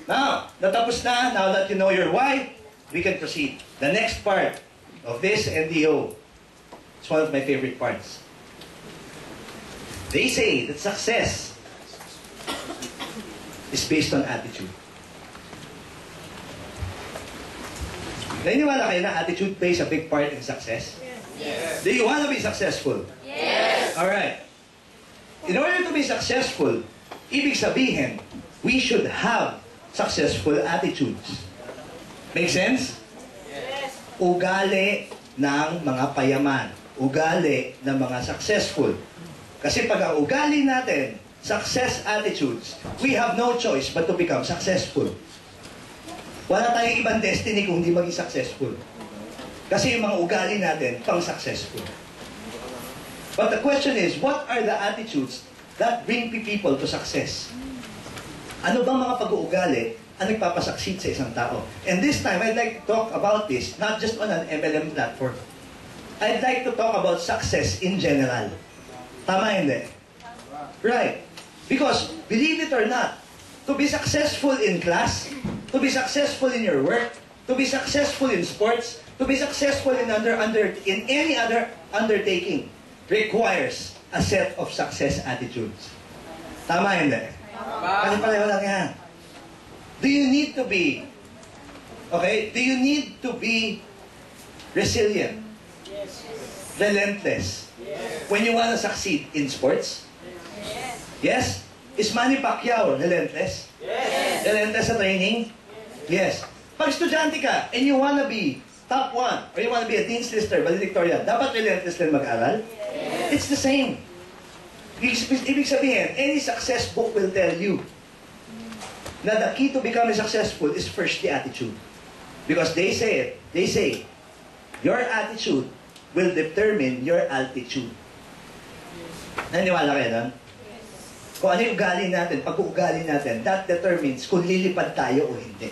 Now, natapos na. Now that you know your why, we can proceed. The next part of this NDO is one of my favorite parts. They say that success is based on attitude. Naniniwala kayo na attitude plays a big part in success? Yes. Do you want to be successful? Yes. Alright. In order to be successful, ibig sabihin, we should have successful attitudes. Make sense? Yes. Ugali ng mga payaman. Ugali ng mga successful. Kasi pag ang ugali natin, success attitudes, we have no choice but to become successful. Wala tayong ibang destiny kung hindi maging successful. Kasi yung mga ugali natin, pang-successful. But the question is, what are the attitudes that bring people to success? Ano bang mga pag-uugali ang nagpapasucceed sa isang tao? And this time, I'd like to talk about this, not just on an MLM platform. I'd like to talk about success in general. Tama hindi? Right. Because, believe it or not, to be successful in class, to be successful in your work, to be successful in sports, to be successful in any other undertaking, requires a set of success attitudes. Tama hindi? Kasi pareho lang yan. Do you need to be, okay? Do you need to be resilient? Yes. Relentless? Yes. When you want to succeed in sports? Yes. Yes? Is Manny Pacquiao relentless? Yes. Relentless sa training? Yes. Pag estudyante ka, and you wanna be top 1, or you wanna be a Dean's Lister, valedictorian, dapat relentless din mag-aral? Yes. It's the same. Ibig sabihin, any success book will tell you na the key to becoming successful is first the attitude. Because they say, your attitude will determine your altitude. Naniwala kayo doon? Kung ano yung ugali natin, pag-uugali natin, that determines kung lilipad tayo o hindi.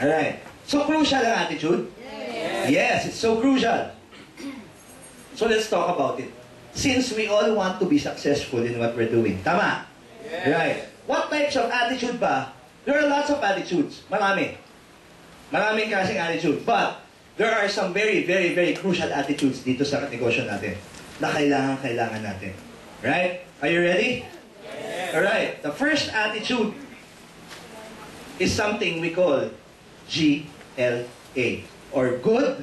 Alright. So crucial ang attitude? Yes, it's so crucial. So let's talk about it. Since we all want to be successful in what we're doing. Tama? Yes. Right. What types of attitude ba? There are lots of attitudes. Marami. Maraming klaseng attitude. But there are some very, very, very crucial attitudes dito sa negosyo natin na kailangan natin. Right? Are you ready? Yes. Alright. The first attitude is something we call GLA, or Good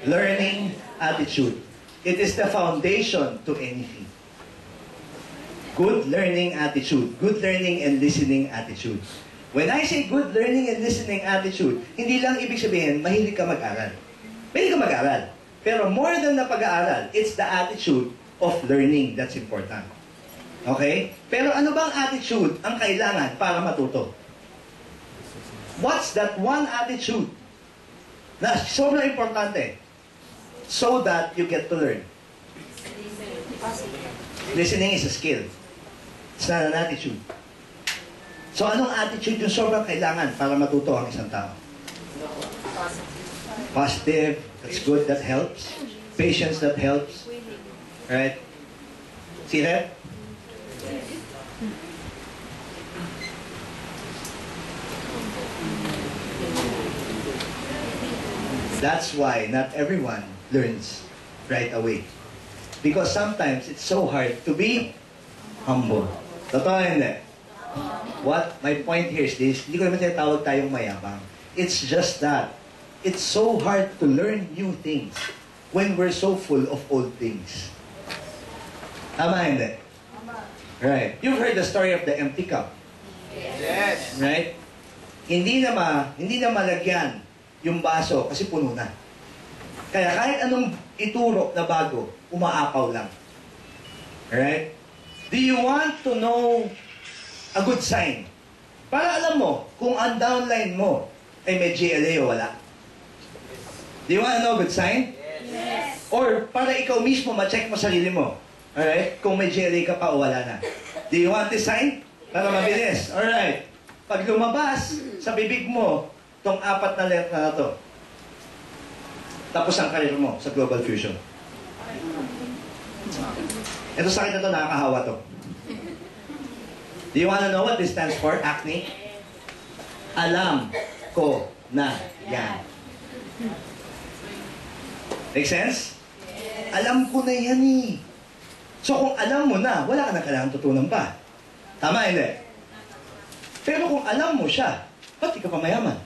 Learning Attitude. It is the foundation to anything. Good learning attitude. Good learning and listening attitude. When I say good learning and listening attitude, hindi lang ibig sabihin, mahilig ka mag-aral. Mahilig ka mag-aral. Pero more than the pag-aaral, it's the attitude of learning that's important. Okay? Pero ano bang attitude ang kailangan para matuto? What's that one attitude na sobrang importante so that you get to learn? Listening is a skill. It's not an attitude. So anong attitude yung sobrang kailangan para matuto ang isang tao? Positive. That's good. That helps. Patience. That helps. Right? See that? That's why not everyone learns right away. Because sometimes it's so hard to be humble. Totoo hindi? What? My point here is this. Hindi ko naman tinatawag tayong mayabang. It's just that it's so hard to learn new things when we're so full of old things. Tama hindi? Right. You've heard the story of the empty cup. Yes. Right? Hindi na malagyan yung baso kasi puno na. Kaya kahit anong ituro na bago, umaapaw lang. Alright? Do you want to know a good sign? Para alam mo kung ang downline mo ay may GLA o wala. Do you want to know a good sign? Yes. Or para ikaw mismo ma-check mo sarili mo. Alright? Kung may GLA ka pa o wala na. Do you want this sign? Para mabilis. Alright. Pag lumabas sa bibig mo itong 4 na letter na to, tapos ang karir mo sa Global Fusion. Ito sakit na to, nakakahawa to. Do you want to know what this stands for? Acne? Alam ko na yan. Make sense? Alam ko na yan eh. So kung alam mo na, wala ka na kailangan tutunan pa. Tama, hindi? Pero kung alam mo siya, ba't di ka pa mayaman?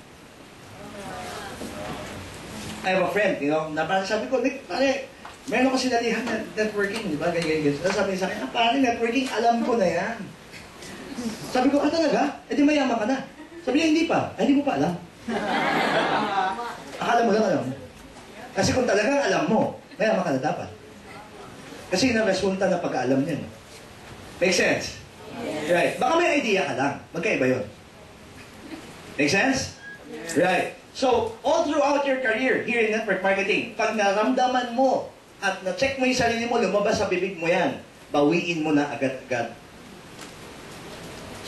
I have a friend, na parang sabi ko, pare, meron ako sinalihan na networking, di ba? Ganyan. Sabi niya sa akin, pare, networking, alam ko na yan. Sabi ko, talaga? Eh di mayaman ka na. Sabi niya, hindi pa. Hindi mo pa alam. Akala mo lang alam mo. Kasi kung talagang alam mo, mayaman ka na dapat. Kasi yun ang resulta ng pag-aalam niya. Make sense? Right. Baka may idea ka lang. Magkaiba yun. Make sense? Right. So, all throughout your career here in network marketing, pag naramdaman mo at na-check mo yung sarili mo, lumabas sa bibig mo yan, bawiin mo na agad-agad.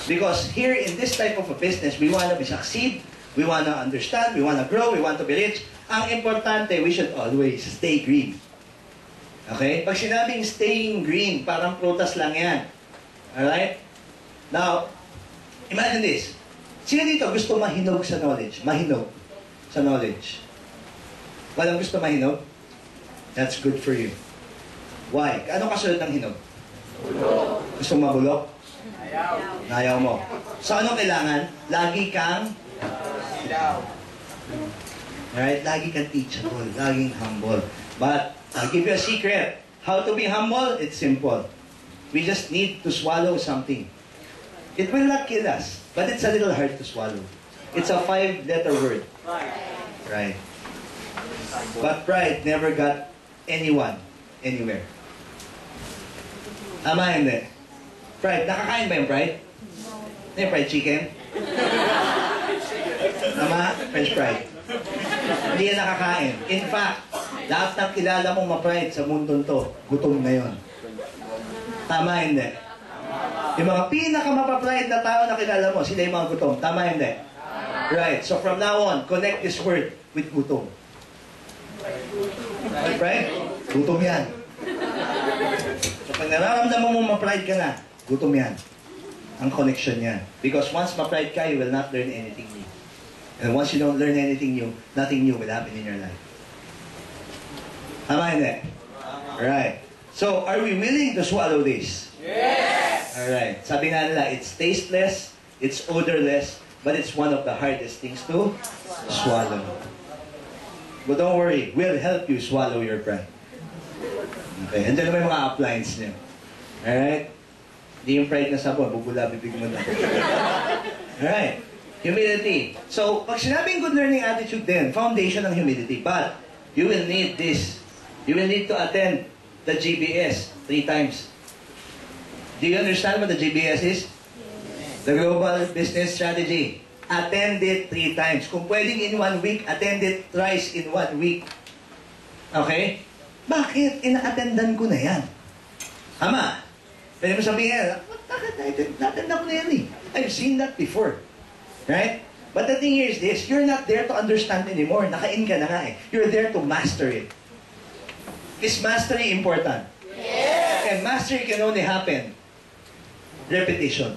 Because here in this type of a business, we want to succeed, we want to understand, we want to grow, we want to be rich. Ang importante, we should always stay green. Okay? Pag sinabing staying green, parang prutas lang yan. Alright? Now, imagine this. Sino dito gusto mahinog sa knowledge? Mahinog sa knowledge. Walang gusto mahinog? That's good for you. Why? Ano kasunod ng hinog? Bulok. Gusto mabulok? Ayaw mo. So, anong kailangan? Lagi kang right? Lagi kang teachable. Laging humble. But, I'll give you a secret. How to be humble? It's simple. We just need to swallow something. It will not kill us. But it's a little hard to swallow. It's a 5-letter word. Right. But pride never got anyone anywhere. Tama, hindi? Pride. Nakakain ba yung pride? Ano yung fried chicken? Tama? French fry. Hindi yan nakakain. In fact, lahat ng kilala mong ma-pride sa mundong to, gutom ngayon. Tama, hindi? Yung mga pinaka-mapapride na tao na kilala mo, sila yung mga gutom. Tama, hindi? Right. So from now on, connect this word with gutom. Right? Gutom yan. So pag nararamdaman mo ma-pride ka na, gutom yan. Ang connection yan. Because once ma-pride ka, you will not learn anything new. And once you don't learn anything new, nothing new will happen in your life. Tama, hindi? Right. So, are we willing to swallow this? Yes! Alright. Sabi nga nila, it's tasteless, it's odorless, but it's one of the hardest things to swallow. But don't worry, we'll help you swallow your pride. Okay, and then may mga appliance niya. Alright? Hindi yung pride na sabon, bubula bibig mo na. Alright. Humility. So, pag sinabing good learning attitude din, foundation ng humility. But, you will need this. You will need to attend the GBS 3 times. Do you understand what the GBS is? The Global Business Strategy. Attend it 3 times. Kung pwedeng in 1 week, attend it thrice in 1 week. Okay? Bakit? Ina-attendan ko na yan. Tama. Pwede mo sabihin, bakit na-attend ako na yan eh? I've seen that before. Right? But the thing here is this, you're not there to understand anymore. Nakain ka na nga eh. You're there to master it. Is mastery important? Yes! And mastery can only happen. Repetition.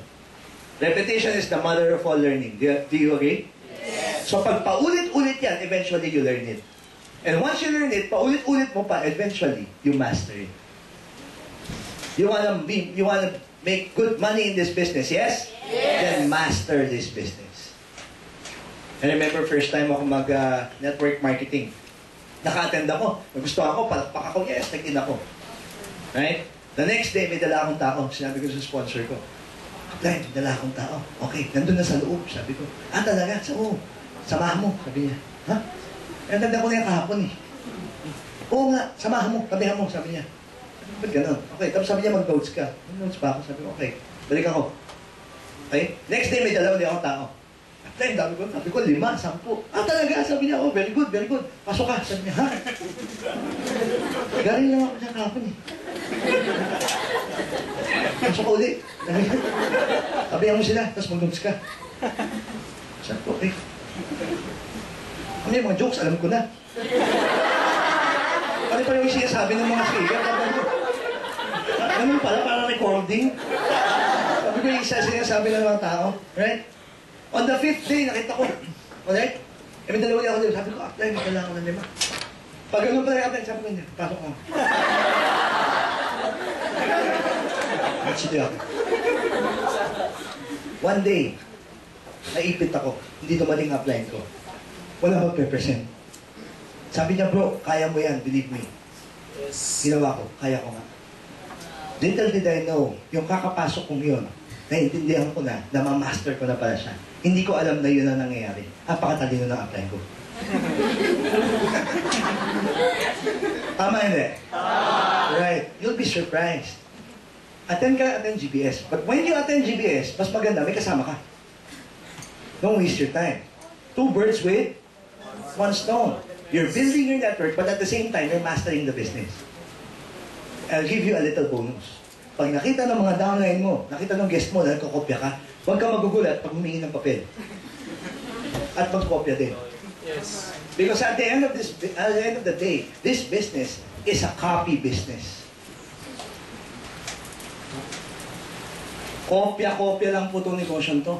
Repetition is the mother of all learning. Do you agree? Yes! So pag paulit-ulit yan, eventually you learn it. And once you learn it, paulit-ulit mo pa, eventually you master it. You wanna make good money in this business, yes? Yes! Then master this business. I remember first time ako mag-network marketing. Naka-attend ako. Nagustuhan ako, palakpak ako, yes, nag-in ako. Right? The next day, may dala akong tao. Sinabi ko sa sponsor ko, Apply, may dala akong tao. Okay, nandun na sa loob. Sabi ko, talaga? Sa loob. Samahan mo. Sabi niya, ha? Nandun ko na yung kahapon eh. Oo nga, samahan mo, tabihan mo, sabi niya. Ba't ganun? Okay, tapos sabi niya mag-notes ka. Mag-notes pa ako. Sabi ko, okay, balik ako. Okay? Next day, may dala ulit akong tao. Apply, sabi ko, 5, 10. Talaga? Sabi niya, oh, very good, very good. Pasok ka. Sabi niya, ha? Galing lang ako sa kahapon eh. Pasok ulit. Tabihan mo sila, tapos mag-notes ka. Sabi ko, okay. Ano yung mga jokes, alam ko na. Ano pa yung sinasabi ng mga speaker? Alam mo pala, parang recording. Sabi ko yung isa sinasabi ng mga tao, right? On the 5th day, nakita ko. Alright? Eh, may dalawa ako dito. Sabi ko, apply mo kailangan ko ng 5. Pag ganun pala yung apply, sabi ko niya, pasok ko. Sige ako. One day, naipit ako. Hindi dumating apply ko. Wala mag-represent. Sabi niya, bro, kaya mo yan, believe me. Yes. Ginawa ko, kaya ko nga. Little did I know, yung kakapasok kong yun, naiintindihan ko na ma-master ko na pala siya. Hindi ko alam na yun ang nangyayari. Apakatalino ng apply ko. Tama hindi? Right. You'll be surprised. Attend GBS. But when you attend GBS, mas maganda, may kasama ka. Don't waste your time. 2 birds with 1 stone. You're building your network, but at the same time, you're mastering the business. I'll give you a little bonus. Pag nakita ng mga downline mo, nakita ng guest mo na nagkakopya ka, huwag ka magugulat pag humingi ng papel. At magkopya din. Yes. Because at the end of the day, this business is a copy business. Kopya-kopya lang po itong negosyon to.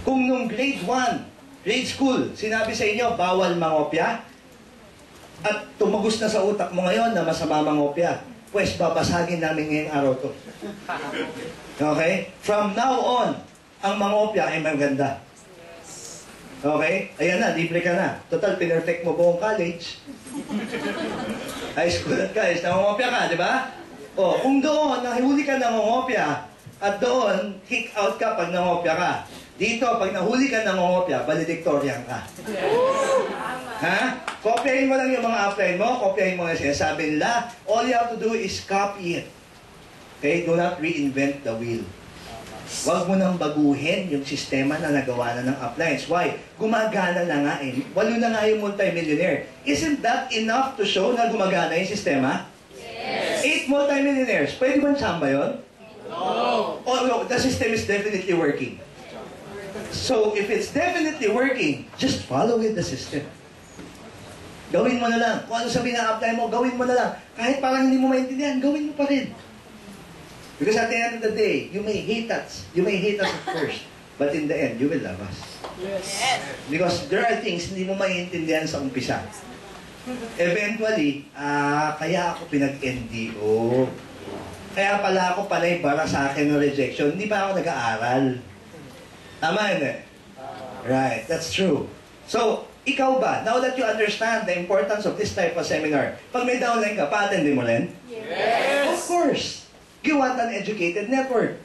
Kung nung grade 1, grade school, sinabi sa inyo, bawal mangopya, at tumagos na sa utak mo ngayon na masama mangopya, pues babasagin namin ngayong araw to. Okay? From now on, ang mangopya ay maganda. Okay? Ayan na, libre ka na. Total, pinerfect mo buong college. High school at college, nangongopya ka, di ba? O, kung doon, nahuli ka nangongopya, at doon, kick out ka pag nangopya ka. Dito, pag nahuli ka nangongopya, valedictorian ka. Ha? Kopyahin mo lang yung mga upline mo, kopyahin mo yung sinasabi nila. All you have to do is copy it. Okay? Do not reinvent the wheel. Huwag mo nang baguhin yung sistema na nagawa na ng uplines. Why? Gumagana na nga eh. 8 na nga yung multimillionaire. Isn't that enough to show na gumagana yung sistema? Yes. 8 multimillionaires. Pwede ba samba yun? No. Oh, no. The system is definitely working. So, if it's definitely working, just follow with the system. Gawin mo na lang. Kung ano sabihin na apply mo, gawin mo na lang. Kahit parang hindi mo maintindihan, gawin mo pa rin. Because at the end of the day, you may hate us. You may hate us at first. But in the end, you will love us. Yes. Because there are things hindi mo maintindihan sa umpisa. Eventually, kaya ako pinag-NDO. Kaya pala ako panay para sa akin ng rejection. Hindi pa ako nag-aaral. Tama yun eh? Right, that's true. So, ikaw ba, now that you understand the importance of this type of seminar, pag may downline ka, pa-attend mo rin? Yes. Of course. You want an educated network.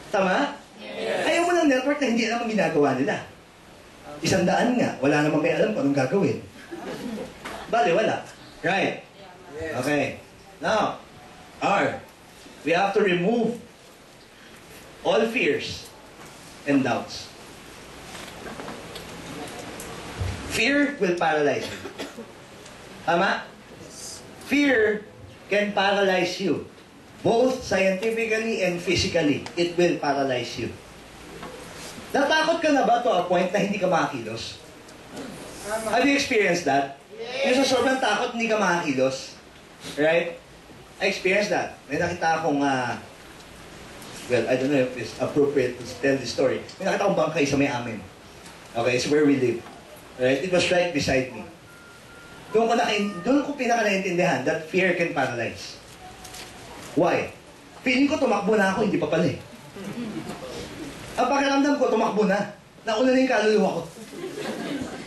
Tama? Yes. Ayaw mo ng network na hindi naman ginagawa nila. 100 nga, wala naman may alam kung anong gagawin. Bale, wala. Right? Okay. Now, we have to remove all fears and doubts. Fear will paralyze you. Tama? Fear can paralyze you. Both scientifically and physically, it will paralyze you. Natakot ka na ba to a point na hindi ka makakilos? Have you experienced that? Yung sa sobrang takot, hindi ka makakilos. Right? I experienced that. May nakita akong, well, I don't know if it's appropriate to tell this story. May nakita akong bangkay sa may amin. Okay, it's where we live. Right? It was right beside me. Doon ko pinaka-naintindihan that fear can paralyze. Why? Feeling ko tumakbo na ako, hindi pa pala eh. Ang pakiramdam ko, tumakbo na. Nauna na yung kaluluwa ko.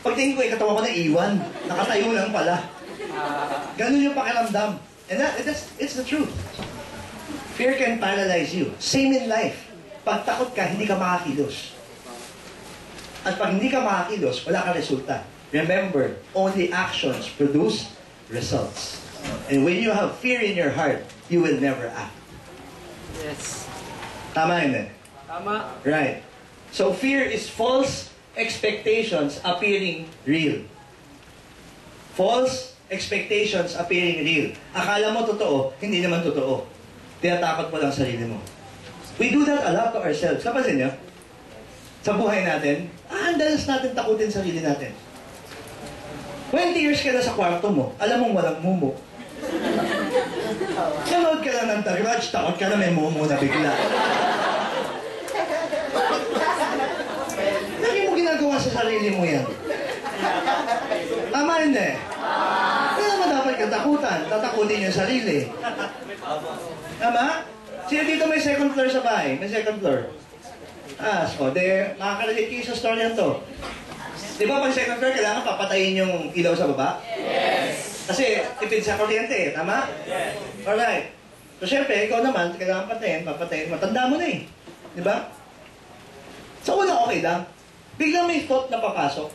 Pagtingin ko, katawan ko na iwan. Nakatayo lang pala. Ganun yung pakiramdam. And it's the truth. Fear can paralyze you. Same in life. Pag takot ka, hindi ka makakilos. At pag hindi ka makakilos, wala ka resulta. Remember, only actions produce results. And when you have fear in your heart, you will never act. Yes. Tama yun eh? Tama. Right. So fear is false expectations appearing real. False expectations appearing real. Akala mo totoo, hindi naman totoo. Tinatakot mo lang sarili mo. We do that a lot to ourselves. Kapansin niyo? Sa buhay natin, ang dalas natin takutin sarili natin. 20 years ka na sa kwarto mo, alam mong walang mumo. Nanood ka lang ng The Grudge, takot ka na may mumo na bigla. sa sarili mo yan. Tama yun eh. Kaya naman dapat katakutan. Tatakutin yung sarili. Tama? Sino dito may second floor sa bahay? May second floor. O, makaka-relate kayo sa story yan to. Di ba pag second floor, kailangan papatayin yung ilaw sa baba? Yes! Kasi tipid sa kuryente, tama? Yes. Alright. So, syempre, ikaw naman, kailangan papatayin. Matanda mo na eh. Di ba? Sa una, okay lang. Biglang may thought na papasok.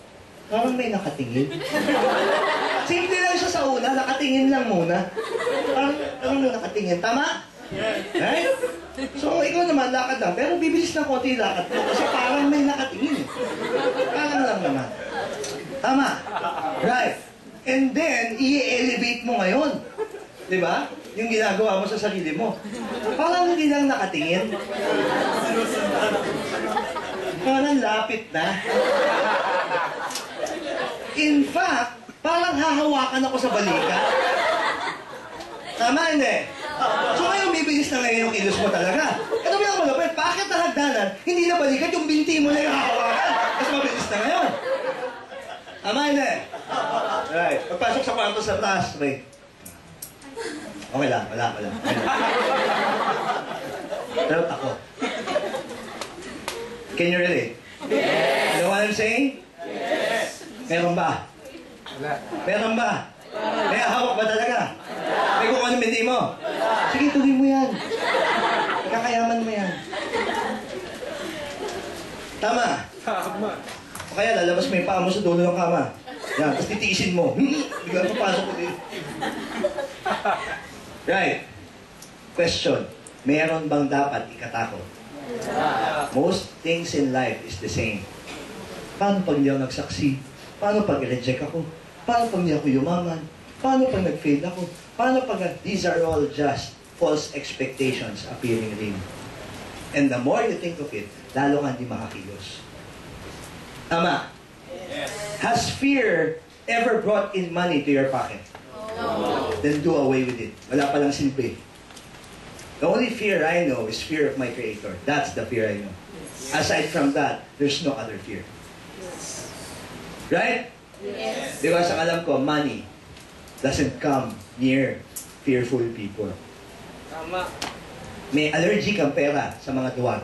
Parang may nakatingin. Simple lang siya sa una, nakatingin lang muna. Parang may nakatingin. Tama? Yes. Right? So, ikaw naman, lakad lang. Pero bibilis na konti lakad mo. Kasi parang may nakatingin. Parang lang naman. Tama? Right. And then, i-elevate mo ngayon. Di ba? Yung ginagawa mo sa sarili mo. Parang hindi lang nakatingin. Parang lapit na. In fact, parang hahawakan ako sa balikat. Tama, hindi? So ngayon, bibilis na ngayon yung kilos mo talaga. Ito mo yung malapit, bakit na hagdanan, hindi na balikat yung binti mo na yung hahawakan? Mas mabilis na ngayon. Tama, hindi? Right. Pagpasok sa kwarto sa taas, Ray. Okay lang, wala. Pero ako. Can you relate? Yes. You know what I'm saying? Yes. Meron ba? Wala. Meron ba? May hawak ba talaga? May kung ano hindi mo? Sige, tuloy mo yan. Kakayaman mo yan. Tama? Tama. O kaya lalabas mo yung paa mo sa dulo ng kama. Yan, tapos titiisin mo. Biglang papasok ko din. Right. Question. Meron bang dapat ikatakot? Most things in life is the same. Paano pag hindi ako nagsaksi? Paano pag i-reject ako? Paano pag hindi ako yumaman? Paano pag nag-fail ako? Paano pag... These are all just false expectations appearing real. And the more you think of it, lalo ka hindi makakilos. Tama? Yes. Has fear ever brought in money to your pocket? No. Then do away with it. Wala palang silbi. The only fear I know is fear of my Creator. That's the fear I know. Aside from that, there's no other fear. Right? Yes. Di ba sa alam ko, money doesn't come near fearful people. Tama. May allergy kang pera sa mga duwag.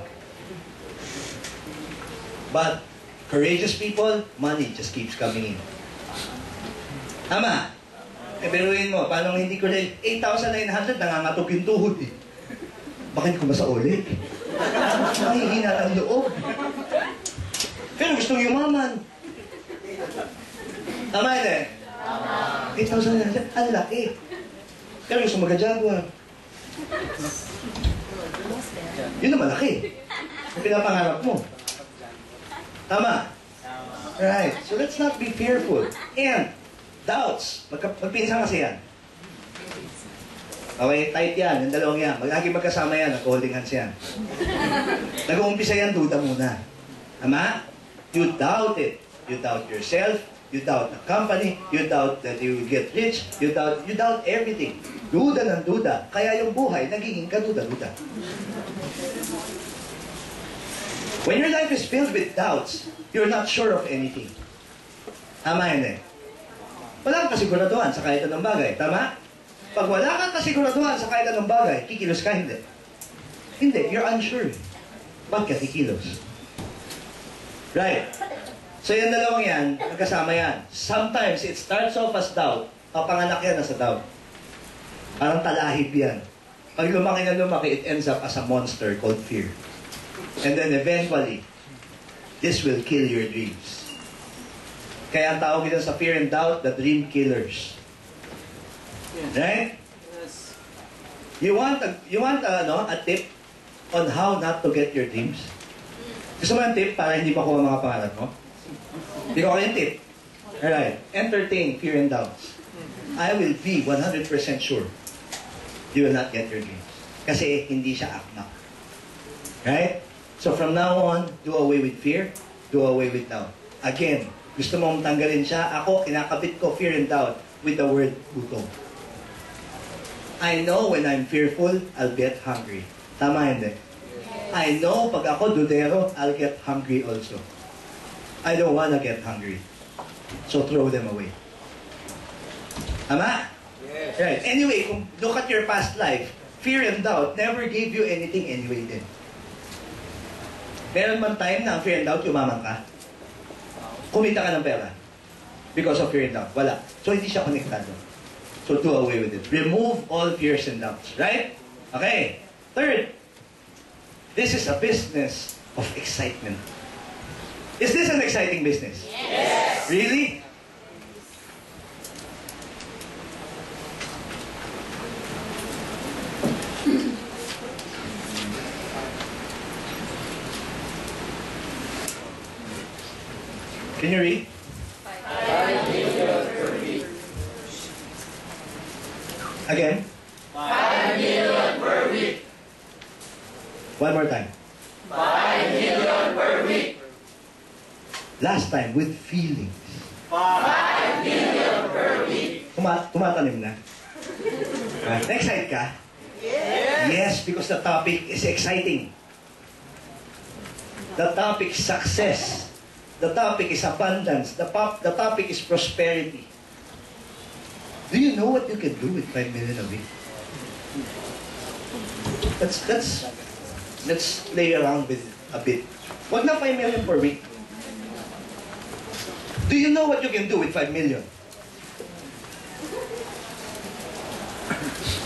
But courageous people, money just keeps coming in. Tama? E biruin mo, paano hindi ko rin 8,900 nangangatog yung tuhod eh. Bakit ko ba sa ulit? Mahihina ang loob. Pero gusto yumaman. Tama yun eh? Tama. 8,900, ang laki. Pero gusto magka-Jaguar. Yun ang malaki. Ang pinapangarap mo. Tama? Right. So let's not be fearful. And doubts. Magpinsan kasi yan. Okay, tight yan. Yung dalawang yan. Lagi magkasama yan. Nag-holding hands yan. Nag-uumpisa yan, duda muna. Tama? You doubt it. You doubt yourself. You doubt the company. You doubt that you will get rich. You doubt everything. Duda ng duda. Kaya yung buhay, nagiging kaduda-duda. When your life is filled with doubts, you're not sure of anything. Tama yun eh. Wala kang kasiguraduhan sa kahit anong bagay. Tama? Pag wala kang kasiguraduhan sa kahit anong bagay, kikilos ka, hindi. Hindi, you're unsure. Ba't ka kikilos? Right. So yung dalawang yan, nagkasama yan. Sometimes it starts off as doubt. Papanganak yan as a doubt. Parang talahib yan. Pag lumaki na lumaki, it ends up as a monster called fear. And then eventually, this will kill your dreams. Kaya ang tawag nila sa fear and doubt, the dream killers. Right? Yes. You want a tip on how not to get your dreams? Gusto mo yung tip para hindi makuha mga pangarap mo? Hindi ko kayo yung tip. Alright. Entertain fear and doubts. I will be 100% sure you will not get your dreams. Kasi hindi siya akmak. Right? So from now on, do away with fear, do away with doubt. Again, gusto mong tanggalin siya, ako, kinakabit ko fear and doubt with the word gutom. I know when I'm fearful, I'll get hungry. Tama hindi? I know pag ako dudero, I'll get hungry also. I don't wanna get hungry. So throw them away. Tama? Yes. Right. Anyway, kung look at your past life, fear and doubt never gave you anything anyway din. Meron man time na ang fear and doubt, yumaman ka? Kumita ka ng pera. Because of fear and doubt. Wala. So hindi siya konektado. So do away with it. Remove all fears and doubts. Right? Okay. Third, this is a business of excitement. Is this an exciting business? Yes. Really? Can you read? 5 million per week. Again? 5 million per week. One more time. 5 million per week. Last time, with feelings. 5 million per week. Tumatanim na. Na-excite ka? Yes. Yes, because the topic is exciting. The topic is success. The topic is abundance. The topic is prosperity. Do you know what you can do with 5 million a week? Let's play around with it a bit. Wag na 5 million per week. Do you know what you can do with 5 million?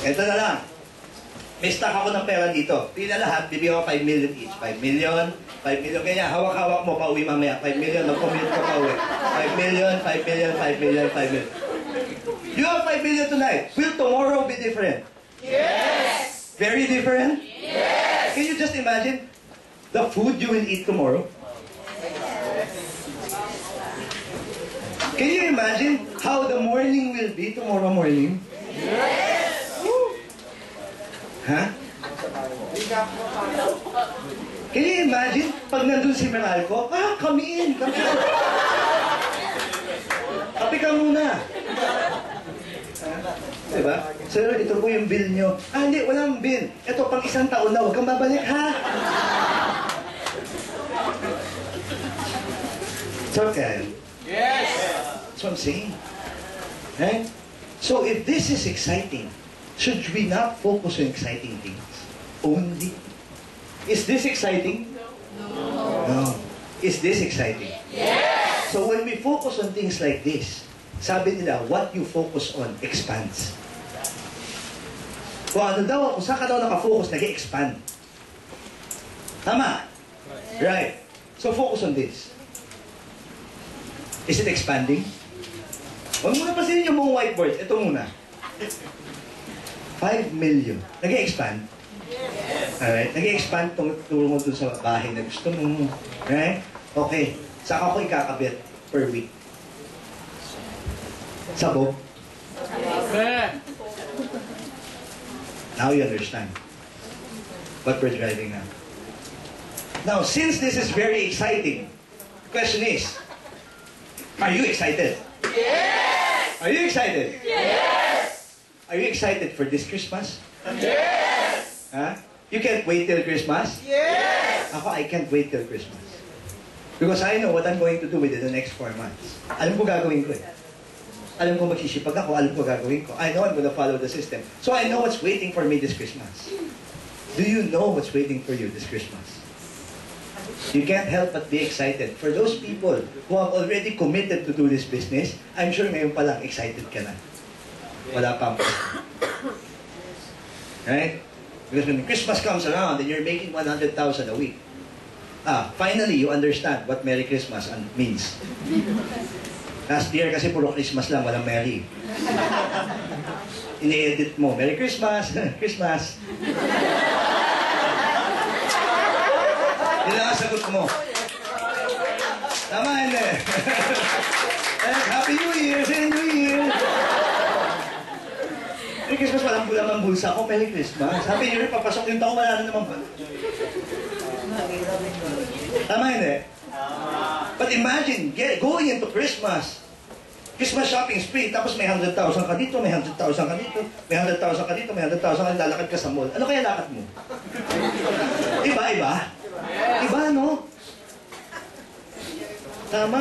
Ito na lang. May stock ako ng pera dito. Pila lahat, bibigyan ko 5 million each. 5 million, 5 million. Kaya hawak-hawak mo, pauwi mamaya. 5 million, mag-commute ka pauwi. 5 million, 5 million, 5 million, 5 million. You have 5 million tonight. Will tomorrow be different? Yes. Very different? Yes. Can you just imagine the food you will eat tomorrow? Can you imagine how the morning will be tomorrow morning? Yes. Ha? Can you imagine pag nandun si Meralco? Come in, come in. Kapi ka muna. Diba? Sir, ito po yung bill nyo. Hindi, walang bill. Ito, pang isang taon na, huwag kang babalik, ha? It's okay. Yes. That's what I'm saying. Right? So if this is exciting, should we not focus on exciting things only? Is this exciting? No. Is this exciting? Yes. So when we focus on things like this, sabi nila, what you focus on expands. Kung ano daw, kung saan ka daw nakafocus, nag-expand. Tama? Right. So focus on this. Is it expanding? Huwag mo na pasinin yung mga whiteboard. Ito muna. 5 million. Nag-expand? Yes. Alright? Nag-expand tulong mo dun sa bahay na gusto mo. Right? Okay. Saan ako ikakabit per week? Sabog? Now you understand what we're driving now. Now, since this is very exciting, the question is, are you excited? Yes. Are you excited? Yes. Are you excited for this Christmas? Yes. Huh? You can't wait till Christmas? Yes. Ako, I can't wait till Christmas. Because I know what I'm going to do within the next 4 months. Alam ko gagawin ko eh. Alam ko magsisipag ako, alam ko gagawin ko. I know I'm going to follow the system. So I know what's waiting for me this Christmas. Do you know what's waiting for you this Christmas? You can't help but be excited. For those people who have already committed to do this business, I'm sure ngayon pa lang excited ka na. Wala pa. Right? Because when Christmas comes around and you're making 100,000 a week, finally you understand what Merry Christmas means. Last year kasi puro Christmas lang, walang Merry. Ini-edit mo, Merry Christmas, Christmas. Yun lang ang sagot mo. Tama, hindi. Happy New Year, say New Year. Merry Christmas, walang bulang ang bulsa ko, Merry Christmas. Happy New Year, papasok yung taon, wala na naman ba? Tama, hindi? But imagine, going into Christmas shopping spree, tapos may 100,000 ka dito, may 100,000 ka dito, may 100,000 ka dito, may 100,000 ka, lalakad ka sa mall. Ano kaya lakad mo? Iba? Iba, no? Tama.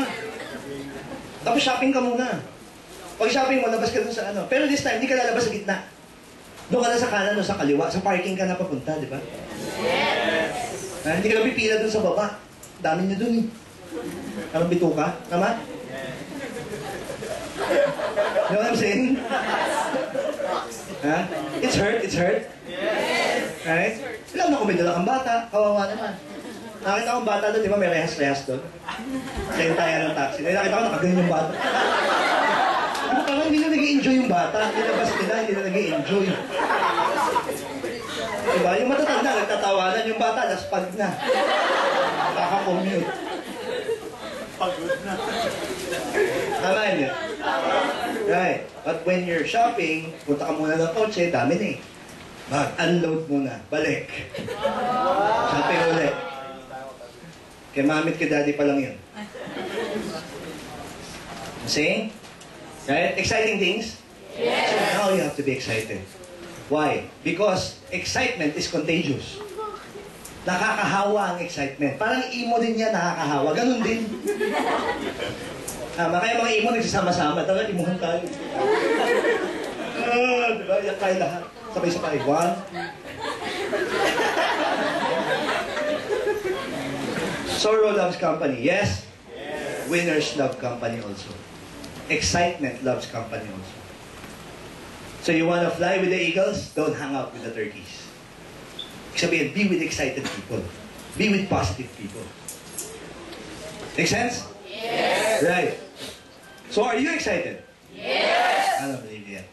Tapos shopping ka muna. Pag shopping mo, labas ka dun sa ano. Pero this time, hindi ka lalabas sa gitna. Doon ka na sa kanan o sa kaliwa. Sa parking ka na papunta, di ba? Yes! Hindi ka na pipila dun sa baba. Dami niyo dun eh. Parang bito ka. Tama? You know what I'm saying? Ha? It's hurt? It's hurt? Yes! Right? Alam na kung may dala kang bata. Kawawa naman. Nakita akong bata doon, di ba? May rehas-rehas doon. Kaya tayo ng taxi. Nakita ko nakaganyan yung bata. Parang hindi na nag-i-enjoy yung bata. Nilabas nila, hindi na nag-i-enjoy. Diba? Yung matatanda, nagtatawanan. Yung bata, laspag na. Kaka-commute. Pagod na. Tama niya? Right. But when you're shopping, punta ka muna ng kotse, dami na eh. Mag-unload muna. Balik. Shopping ulit. Kaya mamit kay daddy pa lang yun. Saying? Right? Exciting things? Yes. So now you have to be excited. Why? Because excitement is contagious. Nakakahawa ang excitement. Parang imo din yan, nakakahawa. Ganun din. Kaya mga imo nagsasama-sama. Talagang imuhan tayo. Diba? Yan tayo lahat. Sabay-sabay. One. Sorrow loves company. Yes? Yes. Winners love company also. Excitement loves company also. So you want to fly with the eagles? Don't hang out with the turkeys. Sabihin, be with excited people. Be with positive people. Make sense? Yes. Right. So are you excited? Yes. I don't believe you yet.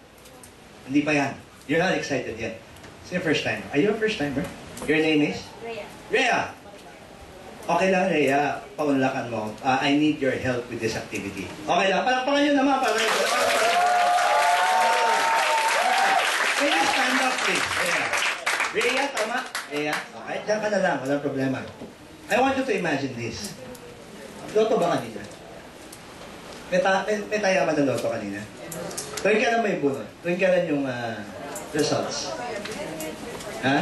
Hindi pa yan. You're not excited yet. It's your first time. Are you a first timer? Your name is? Rhea. Rhea! Okay lang, Rhea. Paunlakan mo. I need your help with this activity. Okay lang. Palakpakan nyo naman. Can you stand up, please? Rhea. Rhea, tama? Rhea? Okay, diyan ka na lang. Walang problema. I want you to imagine this. Loto ba kanina? May tayaman ng loto kanina? Tuwing ka lang may bunot. Tuwing ka lang yung results. Ha?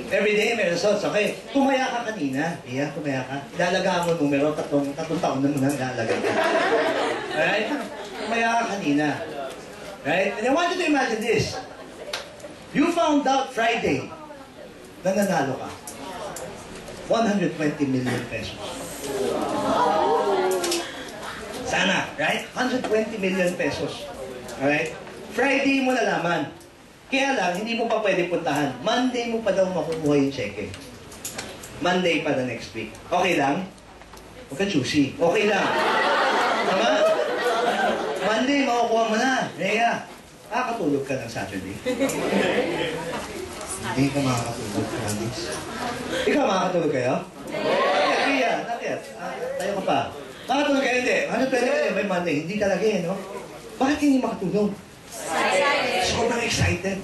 Every day may results. Okay. Tumaya ka kanina. Iya, tumaya ka. Ilalagaan mo numero. Tatlong taon na muna ilalagaan ka. Alright? Tumaya ka kanina. Right? And I want you to imagine this. You found out Friday na nanalo ka. 120 million pesos. Sana, right? 120 million pesos. Alright? Friday mo nalaman. Kaya lang, hindi mo pa pwede puntahan. Monday mo pa daw makukuha yung cheque. Monday pa the next week. Okay lang? Huwag ka choosy. Okay lang. Tama? Monday, makukuha mo na. Rhea, makakatulog ka ng Saturday. Hindi ka makakatulog, promise. Ikaw, makakatulog kayo? Rhea, nakit. Tayo ka pa. Makakatulog kayo, hindi. 120 kayo by Monday. Hindi talaga eh, no? Bakit hindi makatulog? Excited. Sobrang excited.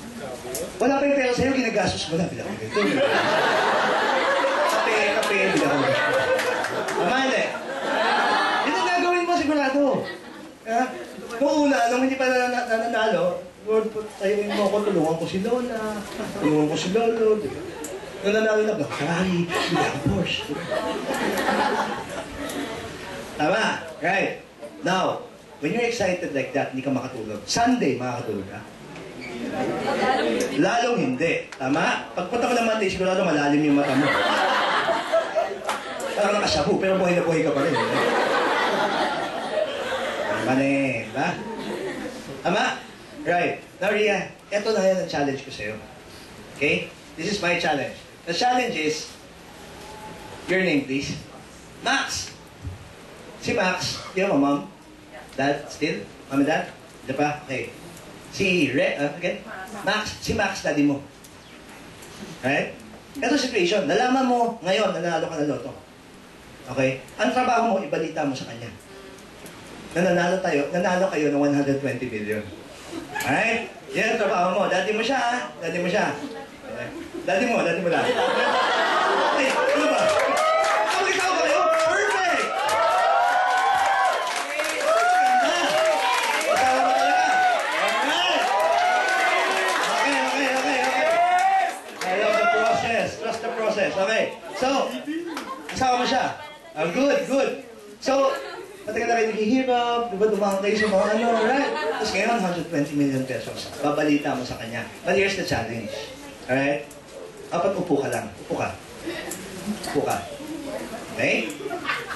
Wala pa yung pera sa'yo, ginagastos mo na. Bilang ko ito. Kape, bilang ko ito. Tama, hindi? Yun ang gagawin mo, sigurado. Noong una, nung hindi pa nananalo, tayoin mo ako, tulungan ko si Lola, tulungan ko si Lolo. Nung nanalo na, Ferrari, bilang Porsche. Tama, right. Now, when you're excited like that, hindi ka makatulog. Sunday, makakatulog ka? Lalong hindi. Tama? Pagpunta ko ng Monday, sigurado malalim yung mata mo. Parang nakashabu, pero buhay na buhay ka pa rin. Tama na eh, ba? Tama? Right. Now, Rhea, eto na yan ang challenge ko sa'yo. Okay? This is my challenge. The challenge is, your name please. Max! Si Max, you have a mom? Dad, still? Mom and Dad? Di pa? Okay. Si again? Max, si Max, daddy mo. Right? Ito situation, nalaman mo ngayon, nanalo ka ng loto. Okay? Ang trabaho mo, ibalita mo sa kanya. Nanalo kayo ng 120 million. Alright? Yan ang trabaho mo. Daddy mo siya, ha? Daddy mo siya. Okay. Daddy mo lang. Okay, ano ba? Ikaw kayo? Perfect! Okay. So, kasama mo siya. Good. So, matagal na kayo naghihirap, di ba, dumaan kayo sa mga ano, right? Tapos ngayon, 120 million pesos. Babalita mo sa kanya. But here's the challenge. Alright? Dapat upo ka lang. Upo ka. Upo ka. Okay?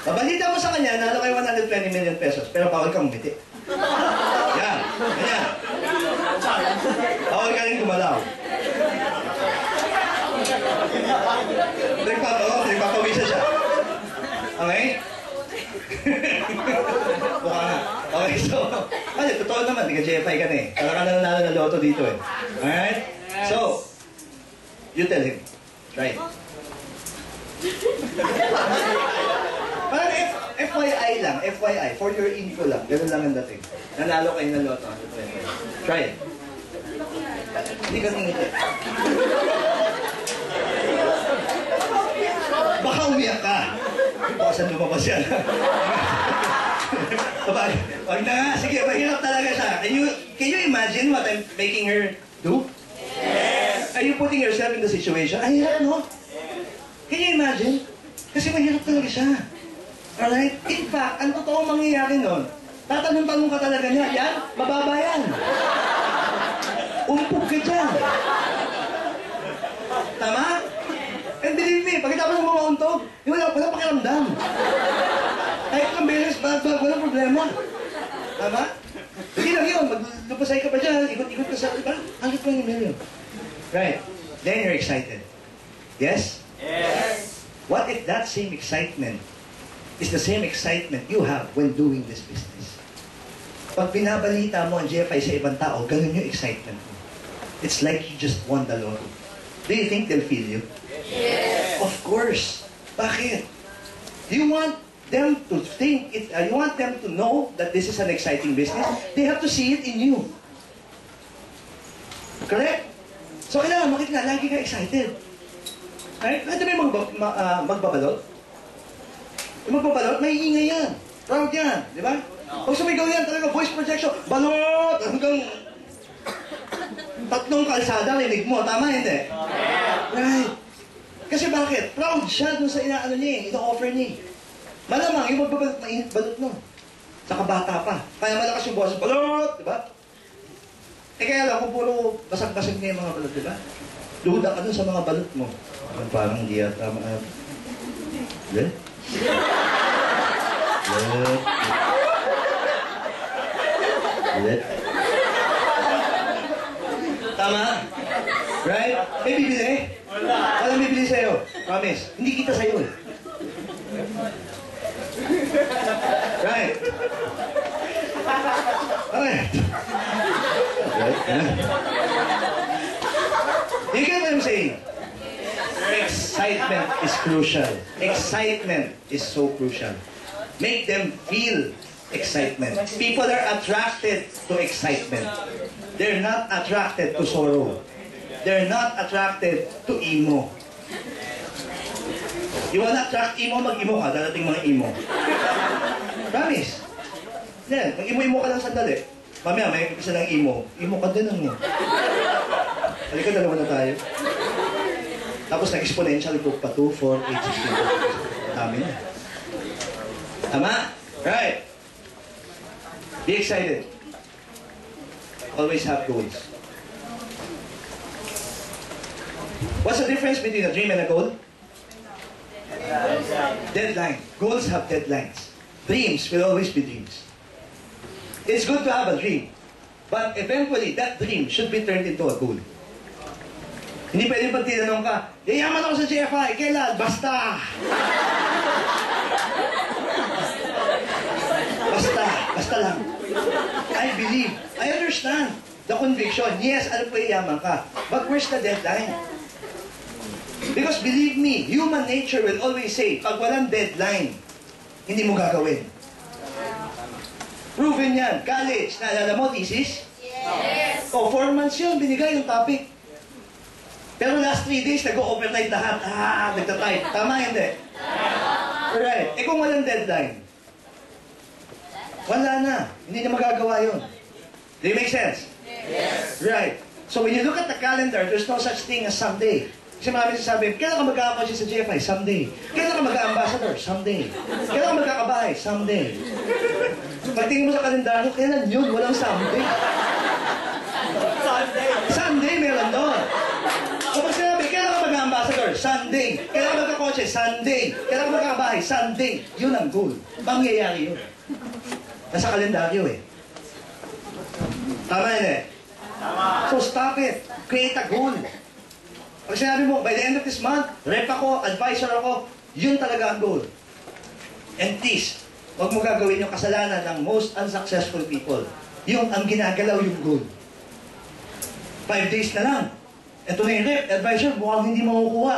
Babalita mo sa kanya, nalo kayo 120 million pesos, pero bawal kang umiti. Yan. Ganyan. Bawal ka rin gumalaw. Nagpapawisa siya. Okay? Mukha nga. Okay, so, ano, totoo naman, di ka JFI ka na eh. Kala ka na nanalo na loto dito eh. Alright? So, you tell him. Try it. Parang FYI lang, FYI, for your info lang. Ganun lang ang dating. Nanalo kayo ng loto. Try it. Hindi ka ngingiti. Baka umiyak ka. Baka saan lumabas yan. Wag na nga. Sige, mahirap talaga siya. Can you imagine what I'm making her do? Yes! Are you putting yourself in the situation? Ay, hirap, no? Can you imagine? Kasi mahirap talaga siya. Alright? In fact, ang totoong mangyayari nun, tatanong-tanong ka talaga niya, yan, mababa yan. Umpog ka dyan. Tama? And believe me, pagkatapos ng mga untog, walang pakiramdam. Kahit kang beses, walang problema. Tama? Hindi lang yun, maglupasay ka pa dyan, ikot-ikot ka sa, diba? 120 million. Right. Then you're excited. Yes? Yes. What if that same excitement is the same excitement you have when doing this business? Pag binabalita mo ang GFI sa ibang tao, ganun yung excitement mo. It's like you just won the lotto. Do you think they'll feel you? Yes. Of course. Bakit? Do you want them to think it? You want them to know that this is an exciting business? They have to see it in you. Correct? So kailangan makita na lagi ka excited. Right? Ano ba yung magbabalot? Yung magbabalot, may ingay yan. Proud yan. Di ba? Pag sumigaw yan, talaga voice projection, balot! Hanggang 3 kalsada rinig mo. Tama, hindi? Right. Kasi bakit? Proud siya dun sa inaano niya, ino-offer niya. Malamang, yung magbabalot, mainit balot mo. Saka bata pa. Kaya malakas yung boses, balot! Di ba? Eh kaya lang, kung puro basag-basag niya yung mga balot, di ba? Duda ka dun sa mga balot mo. Parang hindi yata Let? Let? Tama? Right? May bibili? Walang bibili sa'yo. Promise. Hindi kita sa'yo eh. Right? Alright. You get what I'm saying? Excitement is crucial. Excitement is so crucial. Make them feel excitement. People are attracted to excitement. They're not attracted to sorrow. They're not attracted to emo. You wanna attract emo, mag-emo ka. Darating mga emo. Promise. Yan, mag-emo-emo ka lang sandali. Mamaya, may isa ng emo. Emo ka din mo. Halika, dalawa na tayo. Tapos nag-exponential group pa 2, 4, 8, 16. Dami na. Tama? Right. Be excited. Always have goals. What's the difference between a dream and a goal? Deadline. Goals have deadlines. Dreams will always be dreams. It's good to have a dream. But eventually, that dream should be turned into a goal. Hindi pwede pag tinanong ka, yayaman ako sa GFI, kailan? Basta! Basta lang. I believe, I understand the conviction. Yes, alam ko yayaman ka. But where's the deadline? Because believe me, human nature will always say, pag walang deadline, hindi mo gagawin. Proven yan. College, naalala mo, thesis? Yes. O, 4 months yun, binigay yung topic. Pero last 3 days, nag-overnight lahat. Nagtatype. Tama, hindi? Right. Eh kung walang deadline, wala na. Hindi na magagawa yun. Do you make sense? Yes. Right. So when you look at the calendar, there's no such thing as someday. Kasi marami sasabi, kailan ka mag-a-coach sa GFI? Someday. Kailan ka mag-a-ambassador? Someday. Kailan ka magkakabahay? Someday. Pagtingin mo sa kalendaryo, kailan yun? Walang Sunday. Sunday meron doon. Kapag sinabi, kailan ka mag-ambassador? Sunday. Kailan ka magkakotse? Sunday. Kailan ka magkakabahay? Sunday. Yun ang goal. Mangyayari yun. Nasa kalendaryo eh. Tama yun eh. So stop it. Create a goal. Pag sinabi mo, by the end of this month, rep ako, advisor ako, yun talaga ang goal. And please, huwag mo gagawin yung kasalanan ng most unsuccessful people. Yung ang ginagalaw yung goal. 5 days na lang. Ito na yung rep, advisor, mukhang hindi makukuha.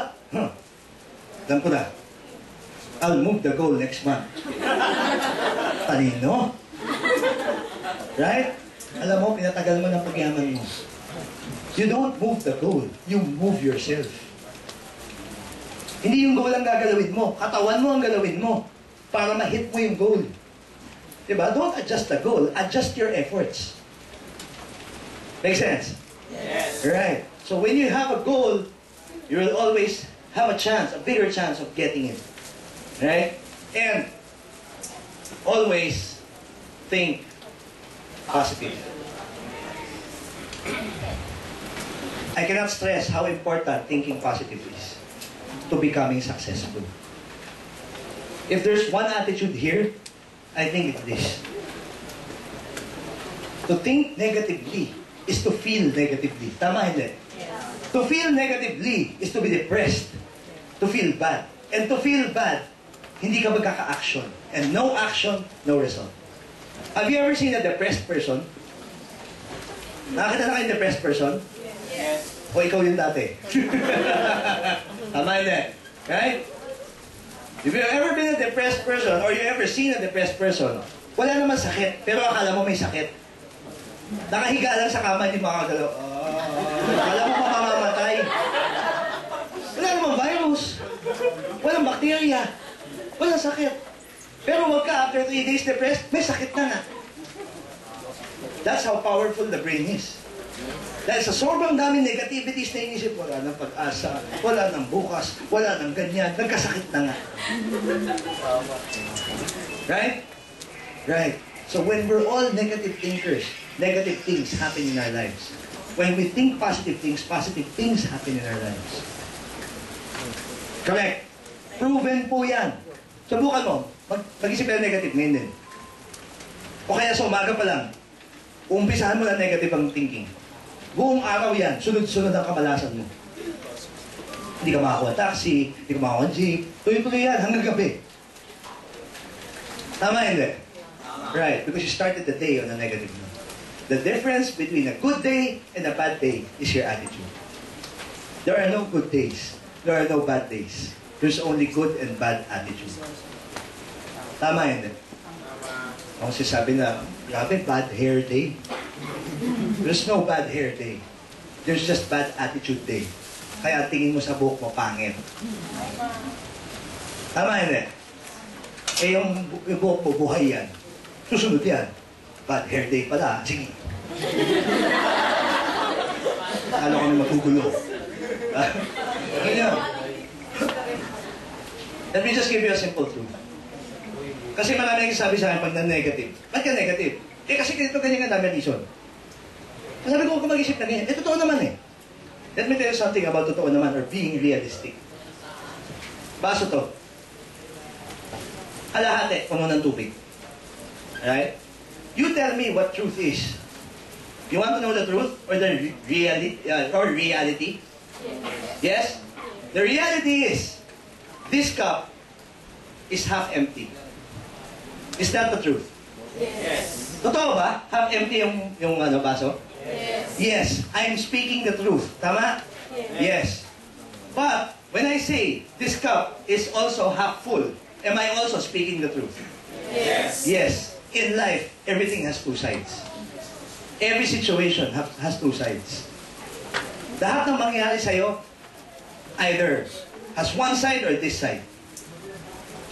Alam ko na. I'll move the goal next month. Talino. Right? Alam mo, pinatagal mo ng pagyaman mo. You don't move the goal. You move yourself. Hindi yung goal ang gagalawin mo. Katawan mo ang galawin mo para ma-hit mo yung goal. Diba? Don't adjust the goal. Adjust your efforts. Make sense? Yes. Right. So when you have a goal, you will always have a chance, a bigger chance of getting it. Right? And always think positive. I cannot stress how important thinking positive is to becoming successful. If there's one attitude here, I think it's this. To think negatively is to feel negatively. Tama hindi? To feel negatively is to be depressed. To feel bad. And to feel bad, hindi ka magkaka-action. And no action, no result. Have you ever seen a depressed person? Nakakita na kayong depressed person? Yes. O ikaw yung dati? Tama yun eh. Right? If you've ever been a depressed person or you ever seen a depressed person, wala naman sakit, pero akala mo may sakit. Nakahiga lang sa kama, hindi makakagalaw. Akala mo mamamatay. Wala namang virus. Walang bacteria. Walang sakit. Pero wag ka, after 3 days depressed, may sakit na nga. That's how powerful the brain is. Dahil sa sobrang daming negativities na inisip, wala ng pag-asa, wala ng bukas, wala ng ganyan, nagkasakit na nga. Right? Right. So when we're all negative thinkers, negative things happen in our lives. When we think positive things happen in our lives. Correct. Proven po yan. Subukan mo, mag-isip ka ng negative ngayon din. O kaya sa umaga pa lang, umpisahan mo na negative ang thinking. Buong araw yan, sunod-sunod ang kamalasan mo. Hindi ka makakuha taxi, hindi ka makakuha jeep, tuloy-tuloy yan hanggang gabi. Tama hindi? Right, because you started the day on a negative note. The difference between a good day and a bad day is your attitude. There are no good days. There are no bad days. There's only good and bad attitude. Tama hindi? Ako sasabi na, grabe, bad hair day. There's no bad hair day. There's just bad attitude day. Kaya tingin mo sa buhok mo, pangit. Tama yun eh. Eh yung buhok mo, buhay yan. Susunod yan. Bad hair day pala. Sige. Ano kami magugulo? Ganyan. Let me just give you a simple truth. Kasi marami nagsasabi sa akin pag na-negative. Ba't ka negative? Eh kasi ganito ganyan ang dami reason. Sabi ko, kung mag-isip na ganyan, eh totoo naman eh. Let me tell you something about totoo naman or being realistic. Baso to. Kalahati, puno ng tubig. Alright? You tell me what truth is. You want to know the truth or the reality? Yes? The reality is, this cup is half empty. Is that the truth? Yes. Totoo ba? Half empty yung baso? Yes. Yes, I'm speaking the truth. Tama? Yes. But when I say this cup is also half full, am I also speaking the truth? Yes. Yes. In life, everything has two sides. Every situation has two sides. Lahat ng mangyayari sa'yo, either has one side or this side.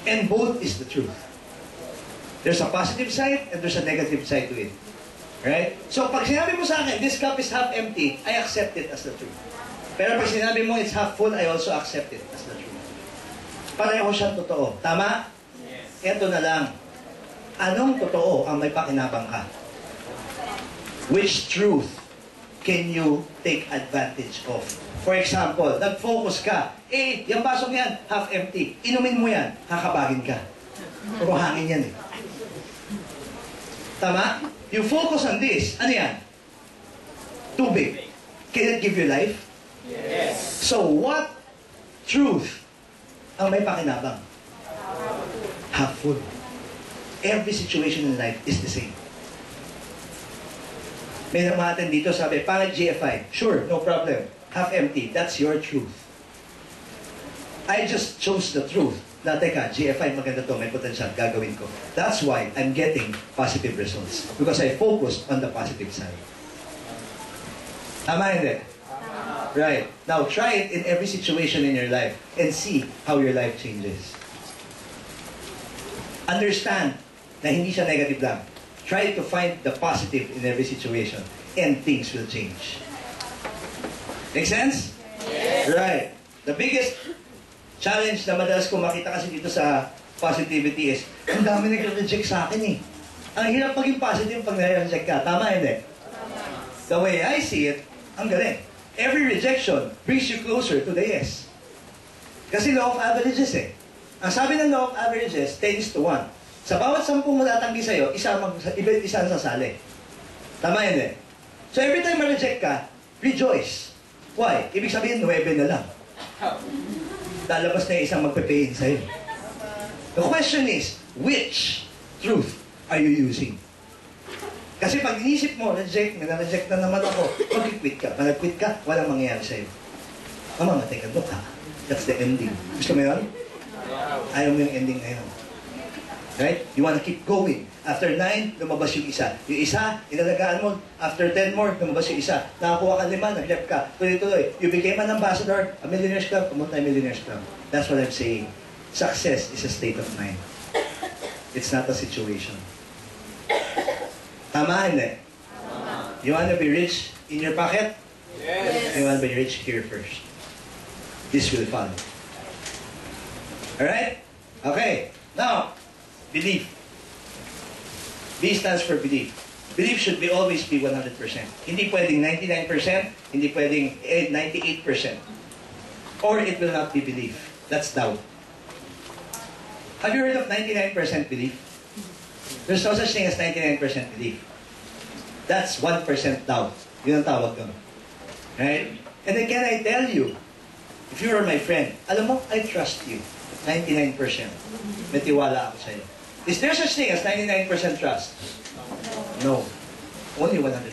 And both is the truth. There's a positive side and there's a negative side to it. Right? So pag sinabi mo sa akin, this cup is half empty, I accept it as the truth. Pero pag sinabi mo it's half full, I also accept it as the truth. Pareho siyang totoo. Tama? Yes. Ito na lang. Anong totoo ang may pakinabang ka? Which truth can you take advantage of? For example, nag-focus ka. Yung basong yan, half empty. Inumin mo yan, kakabagin ka. Puro hangin yan eh. Tama? You focus on this. Ano yan? Tubig. Can it give you life? Yes. So what truth ang may pakinabang? Half full. Every situation in life is the same. May namaten dito sabi, pangit GFI. Sure, no problem. Half empty. That's your truth. I just chose the truth. Na teka, GFI maganda to, may potential, gagawin ko. That's why I'm getting positive results. Because I focused on the positive side. Tama hindi? Right. Now, try it in every situation in your life and see how your life changes. Understand na hindi siya negative lang. Try to find the positive in every situation and things will change. Make sense? Yes. Right. The biggest challenge na madalas ko makita kasi dito sa positivity is, ang dami nag-reject sa akin eh. Ang hirap maging positive pag nare-reject ka. Tama hindi? The way I see it, ang galing. Every rejection brings you closer to the yes. Kasi law of averages eh. Ang sabi ng law of averages, 10:1. Sa bawat 10 matatanggi sa'yo, isa ang sasali. Tama yun eh. So every time ma-reject ka, rejoice. Why? Ibig sabihin, 9 na lang. Lalabas na yung isang magpe-payin sa'yo. The question is, which truth are you using? Kasi pag inisip mo, reject, na-reject na naman ako, mag-quit ka. Pag nag-quit ka, walang mangyayari sa'yo. Mamamatay ka doon, ha? That's the ending. Gusto mo yun? Ayaw mo yung ending ngayon. Right? You wanna keep going. After 9, lumabas yung isa. Yung isa, inalagaan mo. After 10 more, lumabas yung isa. Nakakuha ka 5, nag-left ka. Tuloy-tuloy. You became an ambassador, a millionaire's club, pumunta yung millionaire's club. That's what I'm saying. Success is a state of mind. It's not a situation. Tama, hindi? You wanna be rich in your pocket? Yes. You wanna be rich here first. This will follow. Alright? Okay. Now, belief. B stands for belief. Belief should always be 100%. Hindi pwedeng 99%, hindi pwedeng 98%. Or it will not be belief. That's doubt. Have you heard of 99% belief? There's no such thing as 99% belief. That's 1% doubt. Yun ang tawag doon. Right? And then can I tell you, if you are my friend, alam mo, I trust you. 99%. May tiwala ako sa'yo. Is there such thing as 99% trust? No. Only 100%.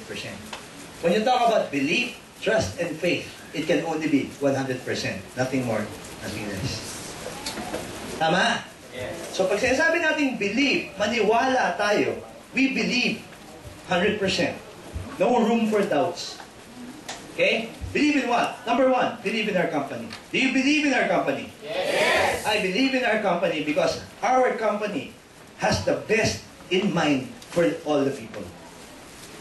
When you talk about belief, trust, and faith, it can only be 100%. Nothing more, nothing less. Tama? Yes. So pag sinasabi natin believe, maniwala tayo, we believe 100%. No room for doubts. Okay? Believe in what? Number 1, believe in our company. Do you believe in our company? Yes. I believe in our company because our company has the best in mind for all the people.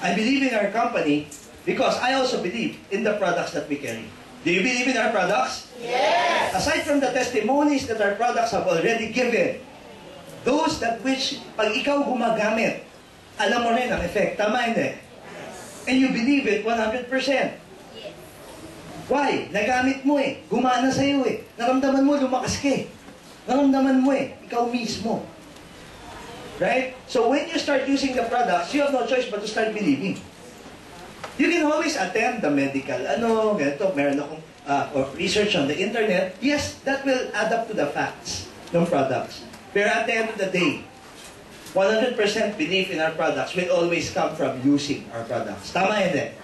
I believe in our company because I also believe in the products that we carry. Do you believe in our products? Yes. Aside from the testimonies that our products have already given, those that which, pag ikaw gumagamit, alam mo rin ang effect. Tama hindi? And you believe it 100%. Why? Nagamit mo eh. Gumana sa'yo eh. Naramdaman mo, lumakas ka eh. Naramdaman mo eh. Ikaw mismo. Right? So when you start using the products, you have no choice but to start believing. You can always attend the medical, ganito, meron akong research on the internet. Yes, that will add up to the facts ng products. Pero at the end of the day, 100% belief in our products will always come from using our products. Tama hindi?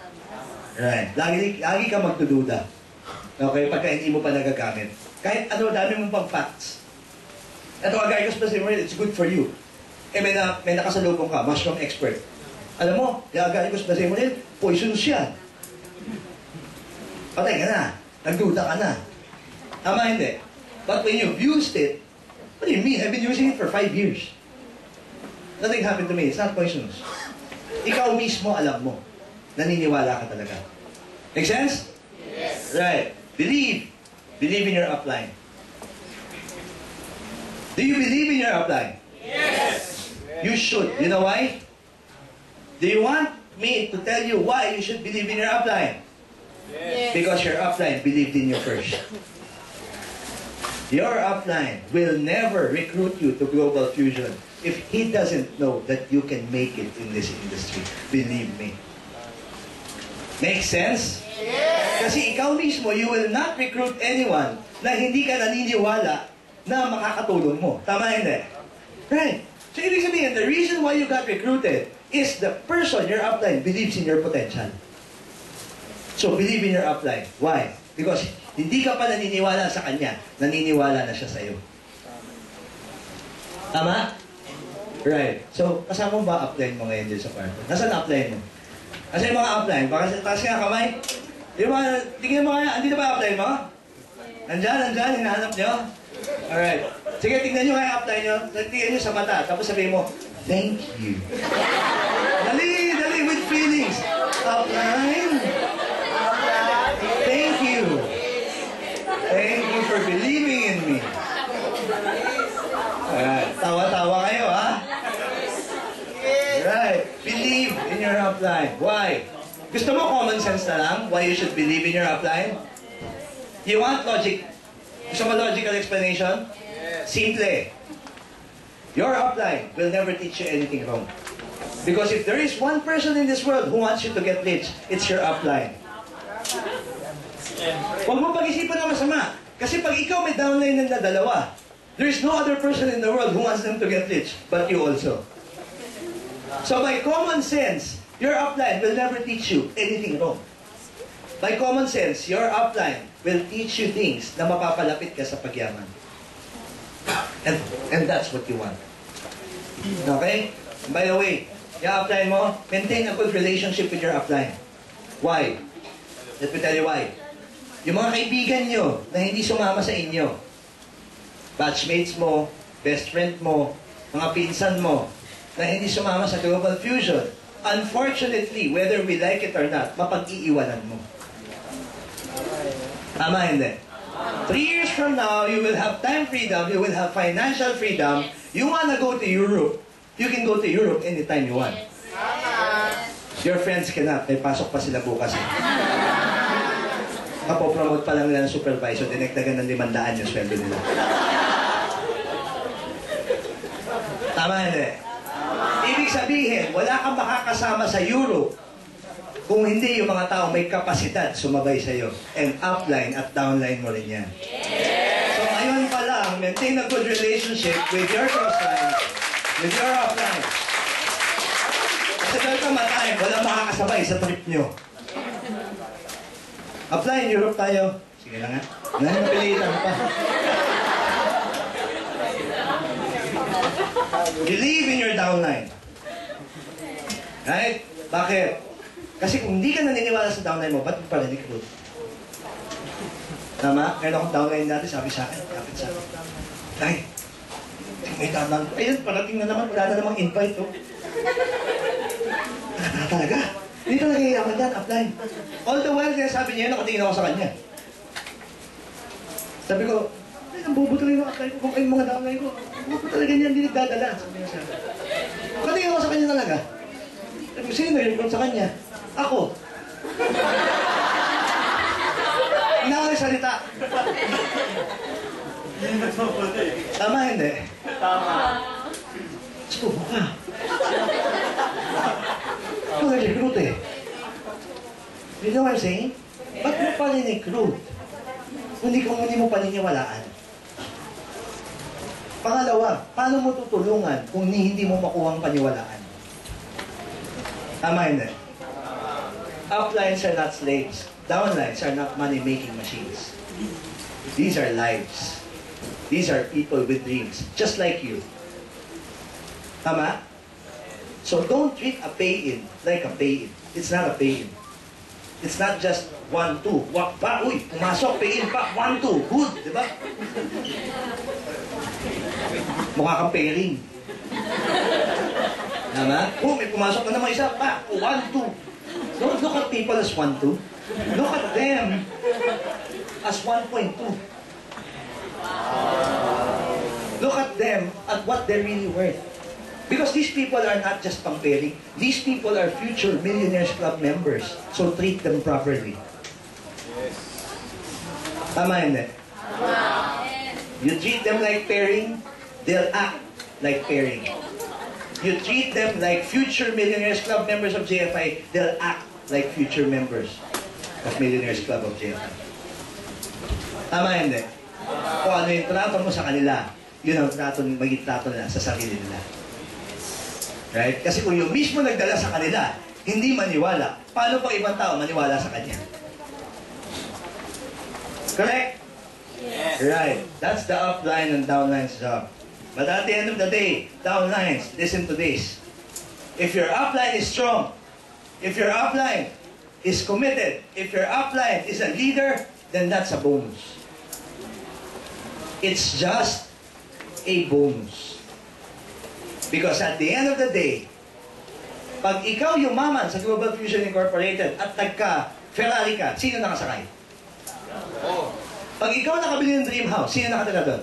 Right. Lagi ka magdududa. Okay? Pagka hindi mo pa nagagamit. Kahit dami mo pang facts. Ito, agaricus plasmodium, it's good for you. May nakasalubong ka, mushroom expert. Alam mo, agaricus plasmodium, poisonous yan. Patay ka na. Nagduda ka na. Tama hindi? But when you've used it, what do you mean? I've been using it for 5 years. Nothing happened to me. It's not poisonous. Ikaw mismo alam mo. Naniniwala ka talaga. Make sense? Yes. Right. Believe. Believe in your upline. Do you believe in your upline? Yes. You should. You know why? Do you want me to tell you why you should believe in your upline? Yes. Because your upline believed in you first. Your upline will never recruit you to Global Fusion if he doesn't know that you can make it in this industry. Believe me. Make sense? Yes. Kasi ikaw mismo, you will not recruit anyone na hindi ka naniniwala na makakatulong mo. Tama hindi? Right. So ibig sabihin, the reason why you got recruited is the person, your upline, believes in your potential. So believe in your upline. Why? Because hindi ka pa naniniwala sa kanya, naniniwala na siya sa iyo. Tama? Right. So, kasama mo ba upline mo ngayon din sa kwarto? Nasaan upline mo? Kasi yung mga upline, baka taas nga kamay. Yung mga, tingin mo kaya, andito ba upline mo? Nandyan, hinahanap nyo? Alright. Sige, tingnan nyo kaya upline nyo. Tingnan nyo sa mata, tapos sabihin mo, thank you. Dali, with feelings. Upline. Thank you. Thank you for believing in me. Tawa-tawa kayo, ha? Right. Believe in your upline. Why? Gusto mo common sense na lang? Why you should believe in your upline? You want logic? Gusto mo logical explanation? Simple. Your upline will never teach you anything wrong. Because if there is one person in this world who wants you to get rich, it's your upline. Huwag mo pag-isipan ng masama. Kasi pag ikaw may downline ng dalawa, there is no other person in the world who wants them to get rich, but you also. So by common sense, your upline will never teach you anything wrong. By common sense, your upline will teach you things na mapapalapit ka sa pagyaman. And that's what you want. Okay? By the way, yung upline mo, maintain a good relationship with your upline. Why? Let me tell you why. Yung mga kaibigan nyo na hindi sumama sa inyo, batchmates mo, best friend mo, mga pinsan mo, na hindi sumama sa Global Fusion, unfortunately, whether we like it or not, mapag-iiwanan mo. Tama hindi? 3 years from now, you will have time freedom, you will have financial freedom. You wanna go to Europe, you can go to Europe anytime you want. Your friends cannot. May pasok pa sila bukas. Kapopromote pa lang nila ng supervisor, dinagdagan ng 500 yung sweldo nila. Tama hindi? Ibig sabihin, wala kang makakasama sa Europe kung hindi yung mga tao may kapasidad sumabay sa iyo. And upline at downline mo rin yan. So ngayon pa lang, maintain a good relationship with your crossline, with your upline. Kasi dahil ka matay, wala makakasabay sa trip nyo. Upline, Europe tayo. Sige lang nga. Napilitan pa. Believe in your downline. Right? Bakit? Kasi kung hindi ka naniniwala sa downline mo, ba't mo pa recruit? Tama? Meron akong downline dati, sabi sa akin, kapit sa akin. Ay, may downline. Ayun, parating na naman, wala na namang invite, oh. Talaga? Hindi talaga yaman yan, upline. All the while, kaya sabi niya, nakatingin ako sa kanya. Sabi ko, ay, ang bobo talaga yung upline ko. Kung kayong mga downline ko, ang bobo talaga niya, hindi nagdadala. Sabi niya sa akin. Nakatingin ako sa kanya talaga. Sabi ko, sino yung sa kanya? Ako. Hindi ako nagsalita. Tama, hindi? Tama. So, ka. Ito nag-recruit eh. You know what I'm saying? Ba't mo pa rin-recruit? Kung hindi mo paniniwalaan. Pangalawa, paano mo tutulungan kung hindi mo makuha ang paniwalaan? Tama hindi? Uplines are not slaves. Downlines are not money-making machines. These are lives. These are people with dreams, just like you. Tama? So don't treat a pay-in like a pay-in. It's not a pay-in. It's not just 1, 2. Wak pa, uy, pumasok, pay-in pa, 1, 2. Good, di ba? Mukha kang pairing. Tama? Oh, may pumasok na naman isa pa, 1, 2. Don't look at people as 1, 2. Look at them as 1.2. Look at them at what they're really worth. Because these people are not just pang-pairing. These people are future Millionaires Club members. So treat them properly. Tama hindi? You treat them like pairing, they'll act like pairing. You treat them like future Millionaires Club members of JFI, they'll act like future members of Millionaires Club of JFI. Tama hindi? Kung ano yung trato mo sa kanila, yun ang maging trato nila sa sarili nila. Right? Kasi kung yung mismo nagdala sa kanila, hindi maniwala, paano pang ibang tao maniwala sa kanya? Correct? Yes. Right. That's the upline and downline's job. But at the end of the day, downlines, listen to this. If your upline is strong, if your upline is committed, if your upline is a leader, then that's a bonus. It's just a bonus. Because at the end of the day, pag ikaw yumaman sa Global Fusion Incorporated at nagka-Ferrari ka, sino nakasakay? Pag ikaw nakabili ng dream house, sino nakatira doon?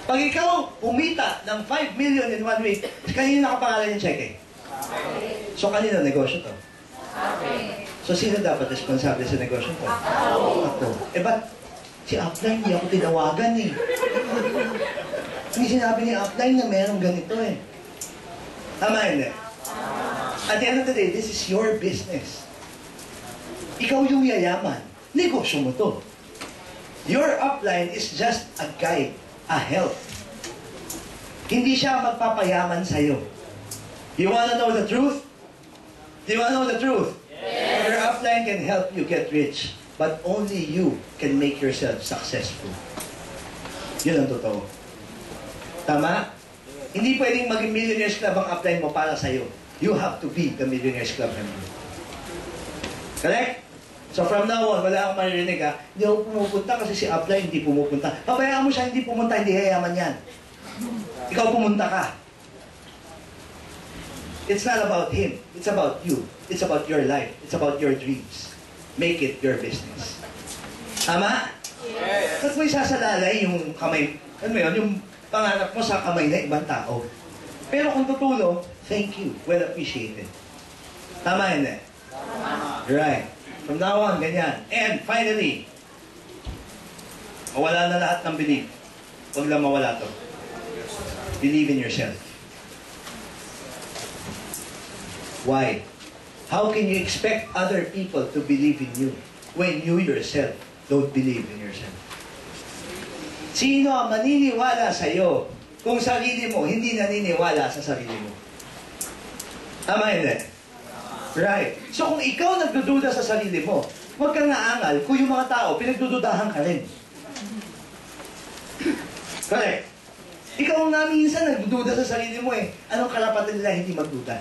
Pag ikaw umita ng 5 million in 1 week, kanino nakapangalan yung cheque? So kanino negosyo to? So sino dapat responsable sa negosyo to? Ako. Eh ba't si upline hindi ako tinawagan eh? Hindi sinabi ni upline na merong ganito eh. Tama hindi? At the end of the day, this is your business. Ikaw yung yayaman. Negosyo mo to. Your upline is just a guide, a help. Hindi siya magpapayaman sa'yo. You wanna know the truth? Do you wanna know the truth? Yes. Your upline can help you get rich, but only you can make yourself successful. Yun ang totoo. Tama? Hindi pwedeng maging Millionaires Club ang upline mo para sa'yo. You have to be the Millionaires Club member. Correct? So from now on, wala akong maririnig ha. Hindi ako pumupunta kasi si upline hindi pumupunta. Pabayaan mo siya hindi pumunta, hindi hayaman yan. Ikaw pumunta ka. It's not about him. It's about you. It's about your life. It's about your dreams. Make it your business. Tama? Yes. Ba't mo isasalalay yung kamay, ano yun, yung pangarap mo sa kamay na ibang tao? Pero kung tutulong, thank you. Well appreciated. Tama yun eh? Right. From now on, ganyan. And finally, mawala na lahat ng belief. Huwag lang mawala to. Believe in yourself. Why? How can you expect other people to believe in you when you yourself don't believe in yourself? Sino ang maniniwala sa iyo kung sarili mo hindi naniniwala sa sarili mo? Tama hindi? Right. So kung ikaw nagdududa sa sarili mo, huwag kang naangal kung yung mga tao pinagdududahan ka rin. Correct. Ikaw nga minsan nagdududa sa sarili mo eh. Anong karapatan nila hindi magduda?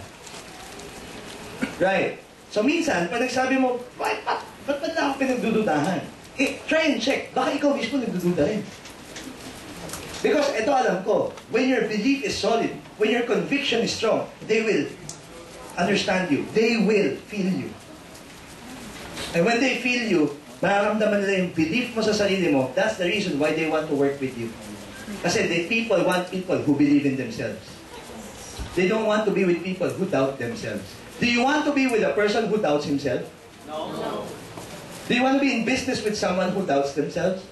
Right. So minsan, pag nagsabi mo, ba't na ako pinagdududahan? Eh, try and check. Baka ikaw mismo nagdududa rin. Because ito alam ko, when your belief is solid, when your conviction is strong, they will understand you. They will feel you. And when they feel you, mararamdaman nila yung belief mo sa sarili mo. That's the reason why they want to work with you. Kasi people want people who believe in themselves. They don't want to be with people who doubt themselves. Do you want to be with a person who doubts himself? No. Do you want to be in business with someone who doubts themselves?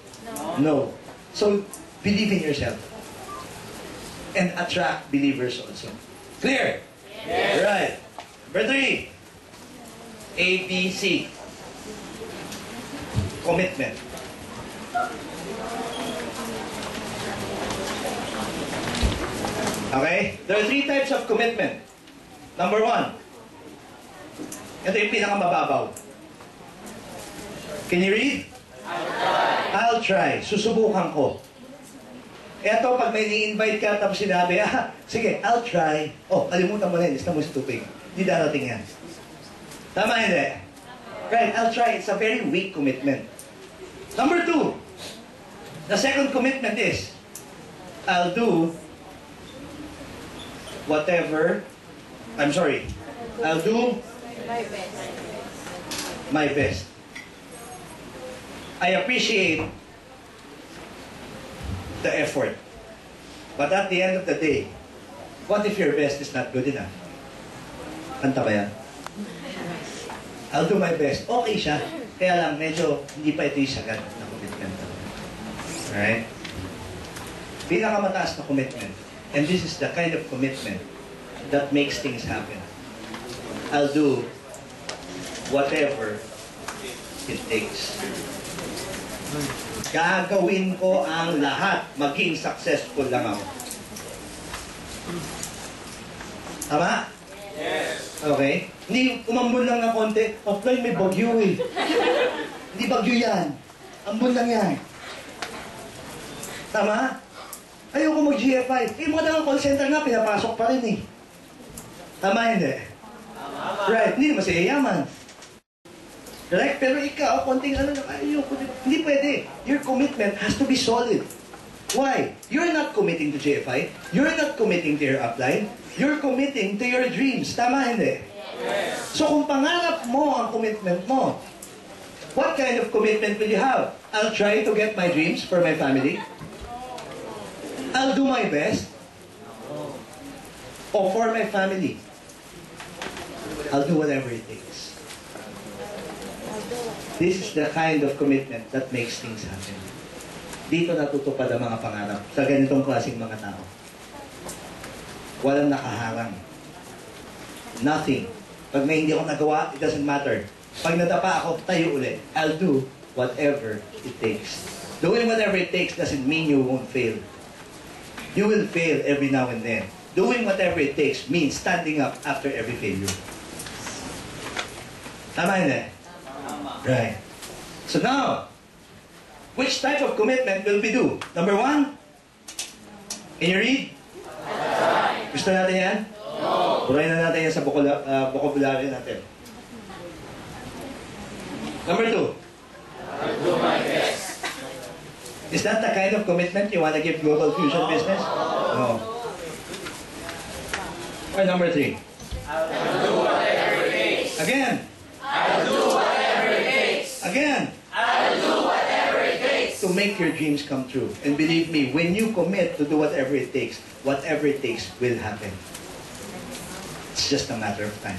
No. So, believe in yourself. And attract believers also. Clear? Yes. Right. Number 3. ABC. Commitment. Okay? There are 3 types of commitment. Number 1. Ito yung pinakamababaw. Can you read? I'll try. Susubukan ko. Eto, pag may ni-invite ka tapos sinabi, sige, I'll try. Oh, kalimutan mo na yun. Lista mo sa tupig. Hindi darating yan. Tama hindi? Right, I'll try. It's a very weak commitment. Number 2. The second commitment is, I'll do whatever, I'll do my best. I appreciate the effort. But at the end of the day, What if your best is not good enough? Kanta ba yan? I'll do my best. Okay siya. Kaya lang, medyo hindi pa ito yung sagad na commitment. Alright? Pinakamataas na commitment. And this is the kind of commitment that makes things happen. I'll do whatever it takes. Gagawin ko ang lahat. Maging successful lang ako. Tama? Yes. Okay? Hindi umambon lang ng konti. Offline may bagyo eh. Hindi bagyo yan. Ambon lang yan. Tama? Ayoko mag-GFI. Eh, mga call center nga, pinapasok pa rin eh. Tama hindi? Right, hindi naman siya yayaman. Correct? Pero ikaw, konting ano lang, ayoko. Hindi pwede. Your commitment has to be solid. Why? You're not committing to GFI. You're not committing to your upline. You're committing to your dreams. Tama hindi? Yes. So kung pangarap mo ang commitment mo, what kind of commitment will you have? I'll try to get my dreams for my family. I'll do my best. Or for my family. I'll do whatever it takes. This is the kind of commitment that makes things happen. Dito natutupad ang mga pangarap sa ganitong klaseng mga tao. Walang nakaharang. Nothing. Pag may hindi ako nagawa, it doesn't matter. Pag nadapa ako, tayo ulit. I'll do whatever it takes. Doing whatever it takes doesn't mean you won't fail. You will fail every now and then. Doing whatever it takes means standing up after every failure. Tama hindi? Right. So now, which type of commitment will we do? Number 1? Can you read? Gusto natin yan? No. Burahin na natin yan sa vocabulary natin. Number 2. I'll do my best. Is that the kind of commitment you want to give Global Fusion Business? No. Or number 3. I'll do whatever it takes. Again. I'll do whatever it takes. Again. I'll do whatever it takes. To make your dreams come true. And believe me, when you commit to do whatever it takes will happen. It's just a matter of time.